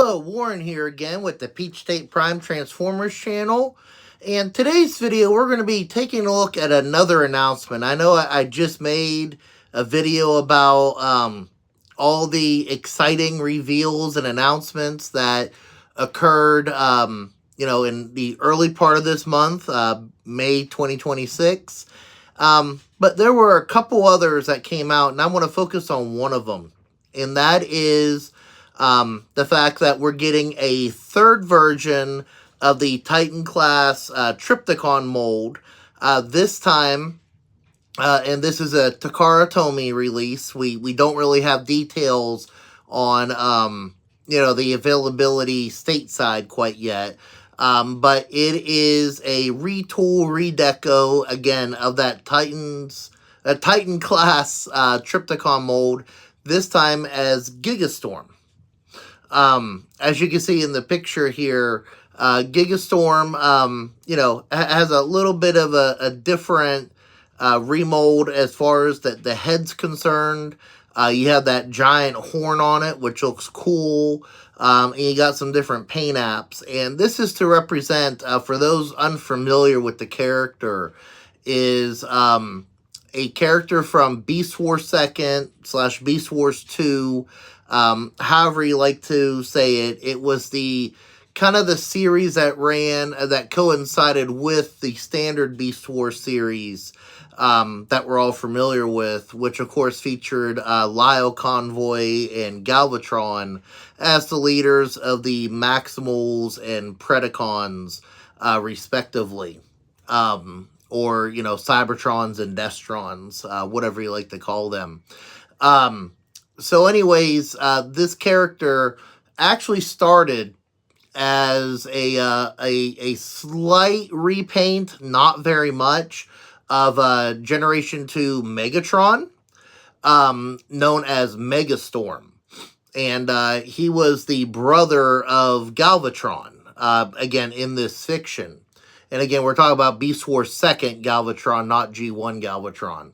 Hello, Warren here again with the Peach State Prime Transformers channel. And today's video, we're going to be taking a look at another announcement. I know I just made a video about all the exciting reveals and announcements that occurred, in the early part of this month, May 2026. But there were a couple others that came out, and I'm going to focus on one of them. And that is the fact that we're getting a third version of the Titan Class Trypticon mold. This time, and this is a Takara Tomy release. We don't really have details on, the availability stateside quite yet. But it is a retool, redeco, again, of that Titan Class Trypticon mold, this time as Gigastorm. As you can see in the picture here, Gigastorm, has a little bit of a different remold as far as the head's concerned. You have that giant horn on it, which looks cool. And you got some different paint apps. And this is to represent, for those unfamiliar with the character, is a character from Beast Wars II / Beast Wars II. However you like to say it. It was the kind of the series that ran, that coincided with the standard Beast Wars series that we're all familiar with, which of course featured Lyle Convoy and Galvatron as the leaders of the Maximals and Predacons, respectively. Or, Cybertrons and Destrons, whatever you like to call them. So anyways, this character actually started as a slight repaint, not very much, of Generation 2 Megatron, known as Megastorm. And he was the brother of Galvatron, again, in this fiction. And again, we're talking about Beast Wars 2nd Galvatron, not G1 Galvatron.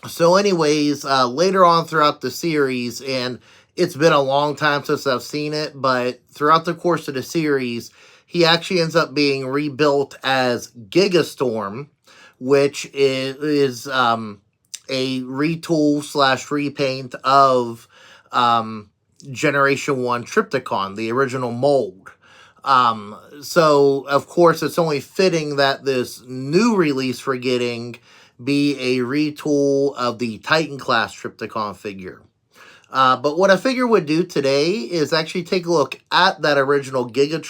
So anyways, later on throughout the series, and it's been a long time since I've seen it, but throughout the course of the series, he actually ends up being rebuilt as Gigastorm, which is a retool / repaint of Generation 1 Trypticon, the original mold. So, of course, it's only fitting that this new release we're getting be a retool of the Titan Class Trypticon figure. But what I figure would do today is actually take a look at that original Gigastorm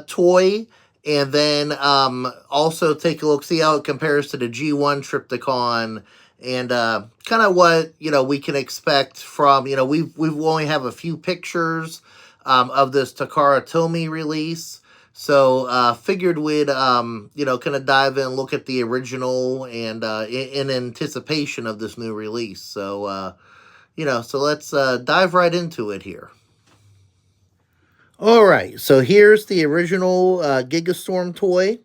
toy, and then also take a look, see how it compares to the G1 Trypticon, and kind of what, we can expect from, we've only have a few pictures of this Takara Tomy release. So, figured we'd, kind of dive in and look at the original and in anticipation of this new release. So, so let's dive right into it here. All right, so here's the original Gigastorm toy.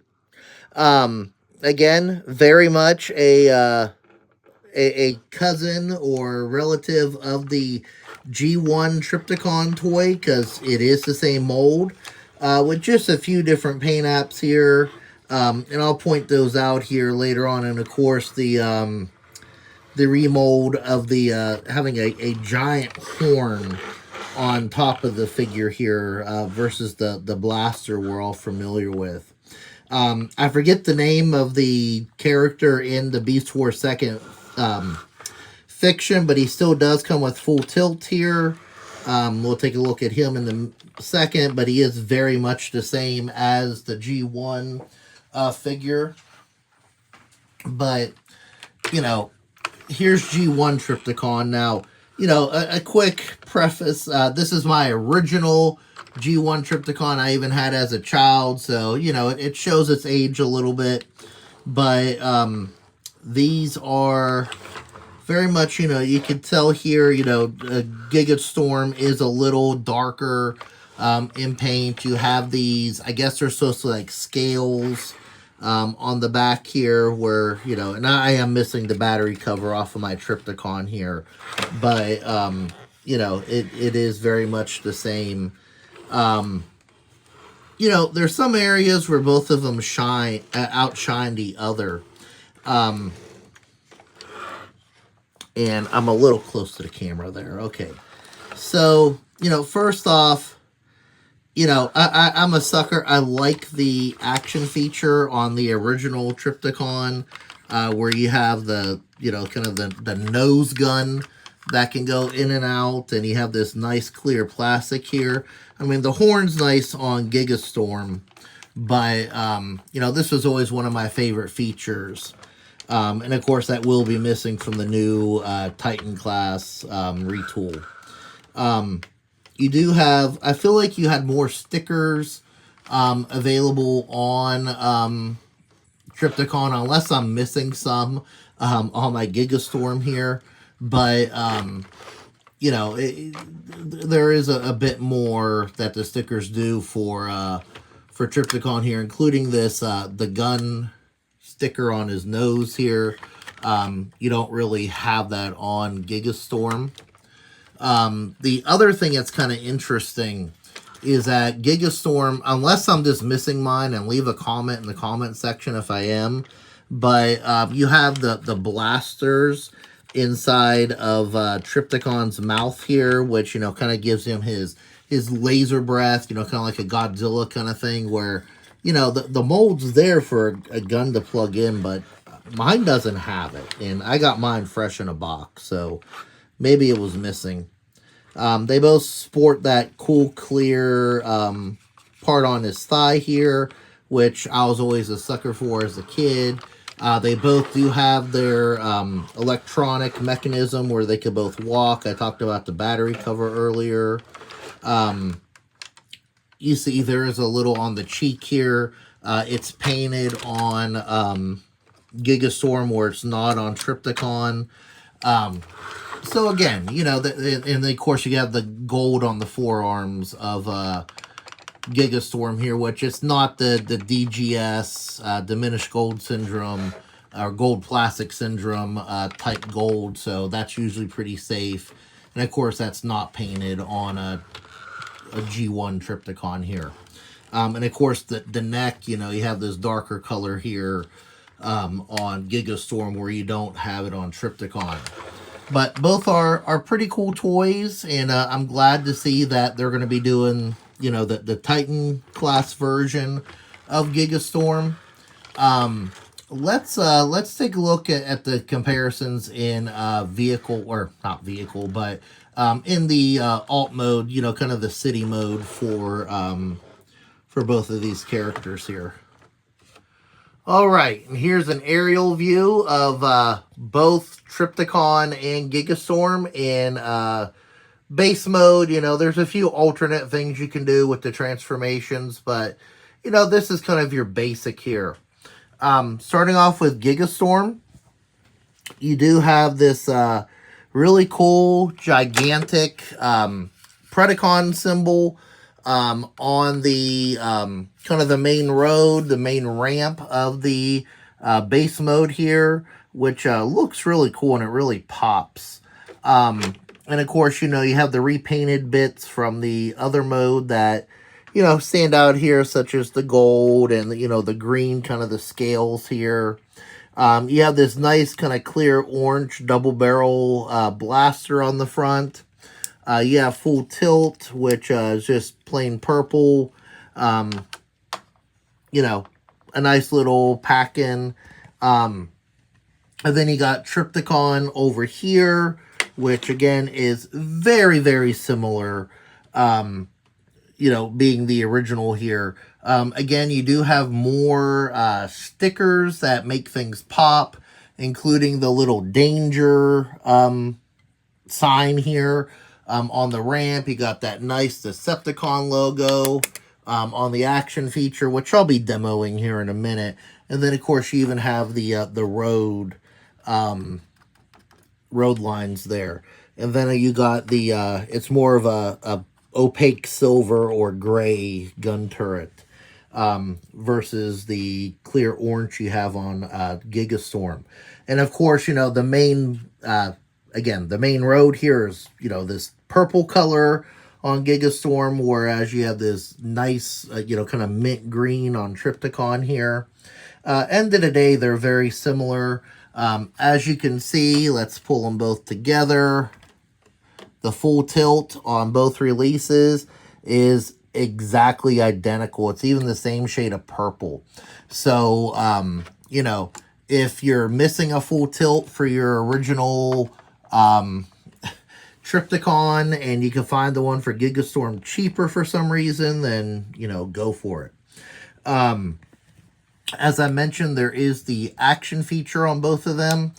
Again, very much a cousin or relative of the G1 Trypticon toy, because it is the same mold. With just a few different paint apps here, and I'll point those out here later on. And of course, the remold of the having a giant horn on top of the figure here versus the blaster we're all familiar with. I forget the name of the character in the Beast Wars 2nd fiction, but he still does come with full tilt here. We'll take a look at him in the second, but he is very much the same as the G1 figure. But, here's G1 Trypticon. Now, a quick preface. This is my original G1 Trypticon I even had as a child, so, it shows its age a little bit. But these are very much, you can tell here, Gigastorm is a little darker in paint. You have these, I guess they're supposed to like scales on the back here where, you know, and I am missing the battery cover off of my Trypticon here, but, you know, it is very much the same. You know, there's some areas where both of them outshine the other. And I'm a little close to the camera there. Okay. So, you know, first off, you know, I'm a sucker. I like the action feature on the original Trypticon, where you have the, you know, kind of the nose gun that can go in and out, and you have this nice clear plastic here. I mean, the horn's nice on Gigastorm, but, you know, this was always one of my favorite features. And, of course, that will be missing from the new Titan Class retool. You do have, I feel like you had more stickers available on Trypticon, unless I'm missing some on my Gigastorm here. But, you know, there is a bit more that the stickers do for Trypticon here, including this, the gun sticker on his nose here. You don't really have that on Gigastorm. The other thing that's kind of interesting is that Gigastorm, unless I'm just missing mine, and leave a comment in the comment section if I am, but you have the blasters inside of Trypticon's mouth here, which, you know, kind of gives him his laser breath, you know, kind of like a Godzilla kind of thing, where, you know, the mold's there for a gun to plug in, but mine doesn't have it, and I got mine fresh in a box, so maybe it was missing. They both sport that cool, clear part on his thigh here, which I was always a sucker for as a kid. They both do have their electronic mechanism where they could both walk. I talked about the battery cover earlier. You see there is a little on the cheek here. It's painted on Gigastorm where it's not on Trypticon. So again, you know, and of course you have the gold on the forearms of Gigastorm here, which is not the DGS, diminished gold syndrome, or gold plastic syndrome type gold, so that's usually pretty safe. And of course that's not painted on a G1 Trypticon here. And of course the neck, you know, you have this darker color here on Gigastorm where you don't have it on Trypticon. But both are pretty cool toys, and I'm glad to see that they're going to be doing, you know, the Titan class version of Gigastorm. Let's take a look at the comparisons in vehicle, or not vehicle, but in the alt mode, you know, kind of the city mode for both of these characters here. All right, and here's an aerial view of both Trypticon and Gigastorm in base mode. You know, there's a few alternate things you can do with the transformations, but, you know, this is kind of your basic here. Starting off with Gigastorm, you do have this really cool, gigantic Predacon symbol on the kind of the main road, the main ramp of the base mode here, which looks really cool and it really pops. And of course, you know, you have the repainted bits from the other mode that, you know, stand out here, such as the gold and, you know, the green, kind of the scales here. You have this nice kind of clear orange double barrel blaster on the front. You have full tilt, which is just plain purple. You know, a nice little pack-in. And then you got Trypticon over here, which again is very, very similar, you know, being the original here. Again, you do have more stickers that make things pop, including the little danger sign here. On the ramp, you got that nice Decepticon logo on the action feature, which I'll be demoing here in a minute. And then, of course, you even have the road lines there. And then you got the, it's more of a opaque silver or gray gun turret. versus the clear orange you have on Gigastorm. And of course, you know, the main, again, the main road here is, you know, this purple color on Gigastorm, whereas you have this nice, you know, kind of mint green on Trypticon here. End of the day, they're very similar. As you can see, let's pull them both together. The full tilt on both releases is exactly identical. It's even the same shade of purple. So, you know, if you're missing a full tilt for your original Trypticon and you can find the one for Gigastorm cheaper for some reason, then, you know, go for it. As I mentioned, there is the action feature on both of them.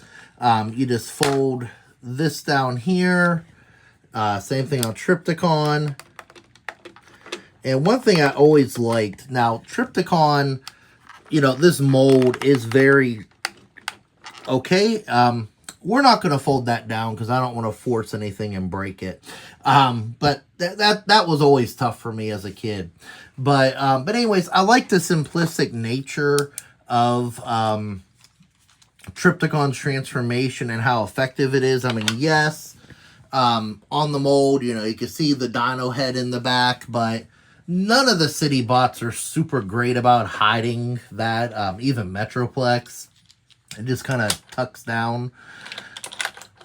You just fold this down here. Same thing on Trypticon. And one thing I always liked, now Trypticon, you know, this mold is very okay. We're not going to fold that down because I don't want to force anything and break it. But that was always tough for me as a kid. But anyways, I like the simplistic nature of Trypticon's transformation and how effective it is. I mean, yes, on the mold, you know, you can see the dino head in the back, but none of the city bots are super great about hiding that. Even Metroplex, it just kind of tucks down.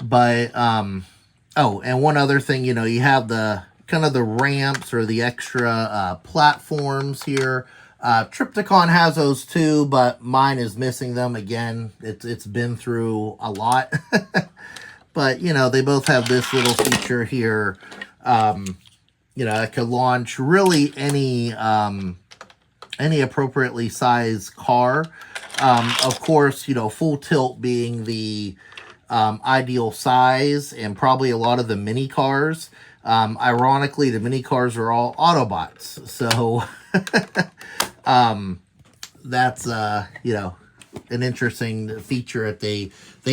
But, oh, and one other thing, you know, you have the kind of the ramps or the extra platforms here. Trypticon has those too, but mine is missing them. Again, it's been through a lot. But, you know, they both have this little feature here. You know, it could launch really any appropriately sized car. Of course, you know, full tilt being the ideal size, and probably a lot of the mini cars. Ironically, the mini cars are all Autobots. So, that's, you know, an interesting feature that they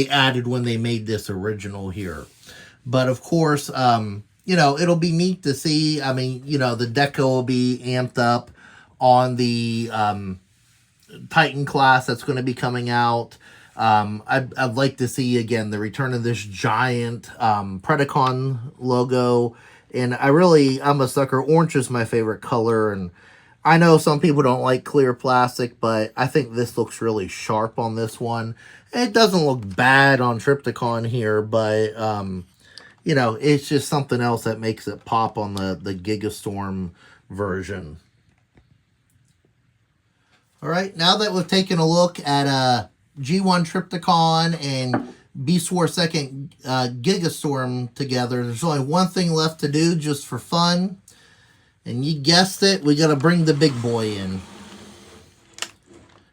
added when they made this original here. But of course, you know, it'll be neat to see. I mean, you know, the deco will be amped up on the Titan class that's going to be coming out. I'd like to see, again, the return of this giant Predacon logo. And I'm a sucker. Orange is my favorite color. And I know some people don't like clear plastic, but I think this looks really sharp on this one. It doesn't look bad on Trypticon here, but, you know, it's just something else that makes it pop on the Gigastorm version. All right, now that we've taken a look at G1 Trypticon and Beast Wars II Gigastorm together, there's only one thing left to do just for fun. And you guessed it, we got to bring the big boy in.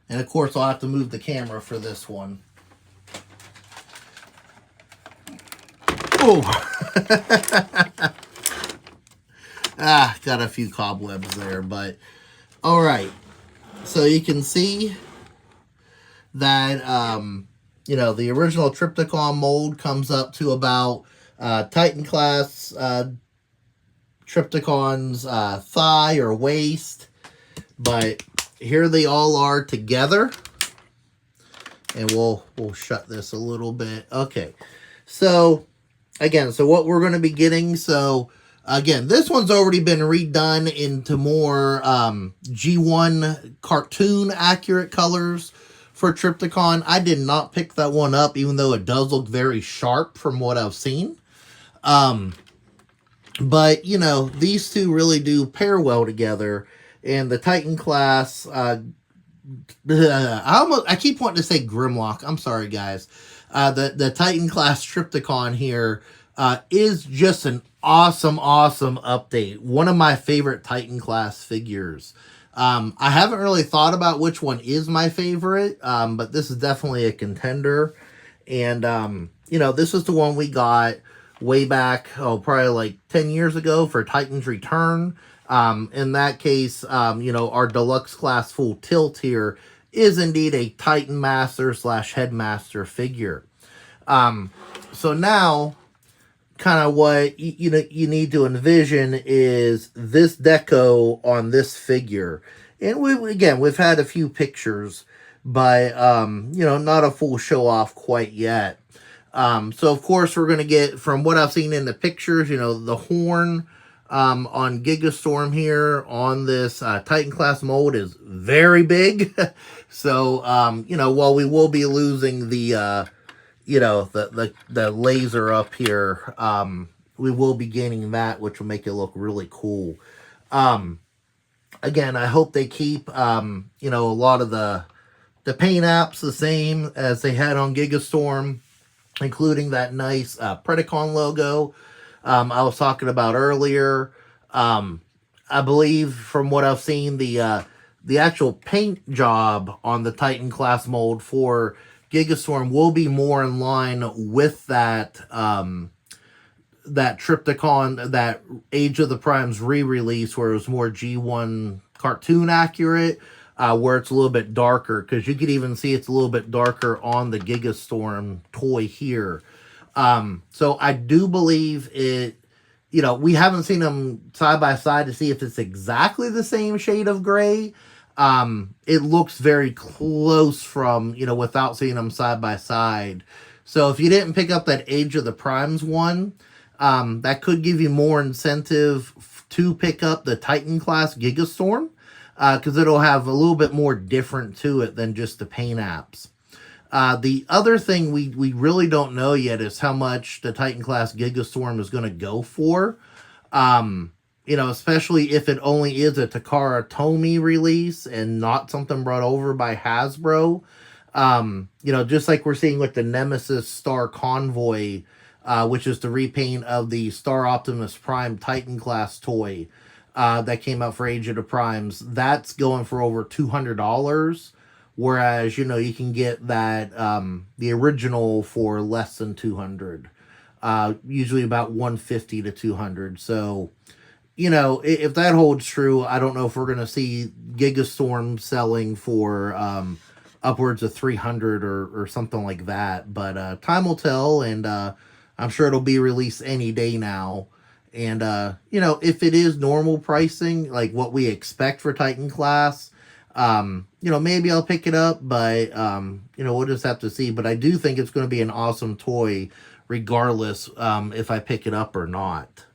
And of course, I'll have to move the camera for this one. Oh! Got a few cobwebs there, but all right. So you can see that, you know, the original Trypticon mold comes up to about Titan Class Trypticon's thigh or waist. But here they all are together. And we'll shut this a little bit. Okay. So, again, so what we're going to be getting, so, again, this one's already been redone into more G1 cartoon accurate colors for Trypticon. I did not pick that one up, even though it does look very sharp from what I've seen. But, you know, these two really do pair well together. And the Titan Class, I keep wanting to say Grimlock. I'm sorry, guys. The Titan Class Trypticon here is just an awesome update. One of my favorite Titan Class figures. I haven't really thought about which one is my favorite, but this is definitely a contender. And, you know, this is the one we got way back, probably like 10 years ago for Titans Return. In that case, you know, our deluxe class full tilt here is indeed a Titan Master / Headmaster figure. So now, kind of what you need to envision is this deco on this figure. And we've had a few pictures, but not a full show off quite yet. So of course we're gonna get, from what I've seen in the pictures, the horn on Gigastorm here on this Titan class mold is very big. So while we will be losing the the laser up here, we will be gaining that, which will make it look really cool. Again, I hope they keep a lot of the paint apps the same as they had on Gigastorm, including that nice Predacon logo I was talking about earlier. I believe, from what I've seen, the actual paint job on the Titan class mold for Gigastorm will be more in line with that that Trypticon, that Age of the Primes re-release, where it was more G1 cartoon accurate, where it's a little bit darker, because you could even see it's a little bit darker on the Gigastorm toy here. So I do believe it, we haven't seen them side by side to see if it's exactly the same shade of gray. It looks very close from, without seeing them side by side. So if you didn't pick up that Age of the Primes one, that could give you more incentive to pick up the Titan Class Gigastorm, because it'll have a little bit more different to it than just the paint apps. The other thing we really don't know yet is how much the Titan Class Gigastorm is going to go for. Especially if it only is a Takara Tomy release and not something brought over by Hasbro. Just like we're seeing with the Nemesis Star Convoy, which is the repaint of the Star Optimus Prime Titan Class toy that came out for Age of the Primes. That's going for over $200. Whereas, you can get that, the original for less than $200. Usually about $150 to $200. So, if that holds true, I don't know if we're going to see Gigastorm selling for upwards of $300 or something like that. But time will tell, and I'm sure it'll be released any day now. And, if it is normal pricing, like what we expect for Titan Class, maybe I'll pick it up, but, we'll just have to see. But I do think it's going to be an awesome toy, regardless if I pick it up or not.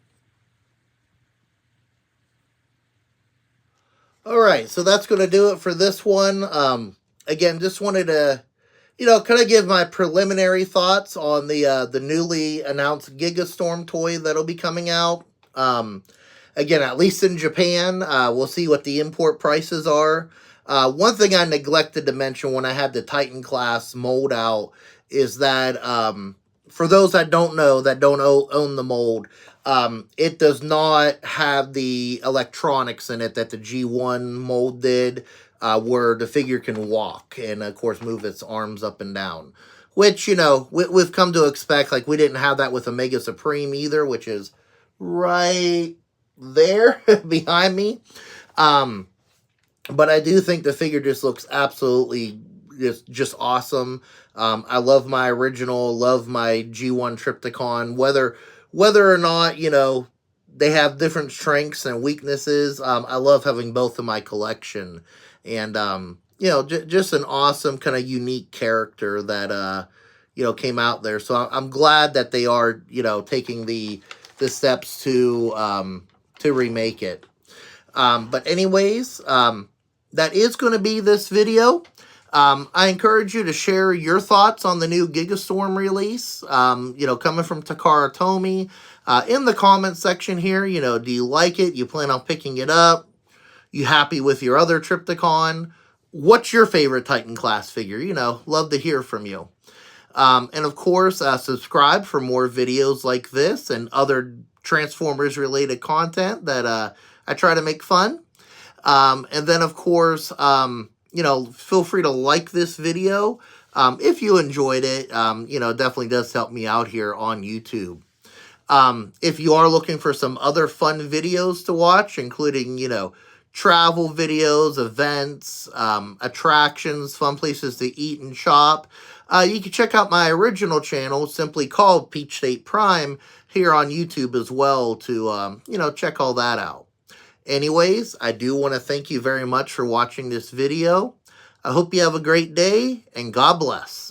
All right, so that's going to do it for this one. Again, just wanted to, kind of give my preliminary thoughts on the newly announced Gigastorm toy that'll be coming out. Again, at least in Japan, we'll see what the import prices are. One thing I neglected to mention when I had the Titan Class mold out is that, for those that don't know, that don't own the mold, it does not have the electronics in it that the G1 mold did, where the figure can walk and, of course, move its arms up and down. Which, we've come to expect. Like, we didn't have that with Omega Supreme either, which is right there behind me. But I do think the figure just looks absolutely just awesome. I love my original, love my G1 Trypticon. Whether or not, they have different strengths and weaknesses, I love having both in my collection. And, just an awesome kind of unique character that, came out there. So I'm glad that they are, taking the steps to remake it. But anyways, that is going to be this video. I encourage you to share your thoughts on the new Gigastorm release, coming from Takara Tomy, in the comments section here. Do you like it? You plan on picking it up? You happy with your other Trypticon? What's your favorite Titan Class figure? Love to hear from you. And of course, subscribe for more videos like this and other Transformers related content that I try to make fun. And then, of course, feel free to like this video if you enjoyed it. Definitely does help me out here on YouTube. If you are looking for some other fun videos to watch, including, travel videos, events, attractions, fun places to eat and shop, you can check out my original channel, simply called Peach State Prime, here on YouTube as well to, you know, check all that out. Anyways, I do want to thank you very much for watching this video. I hope you have a great day, and God bless.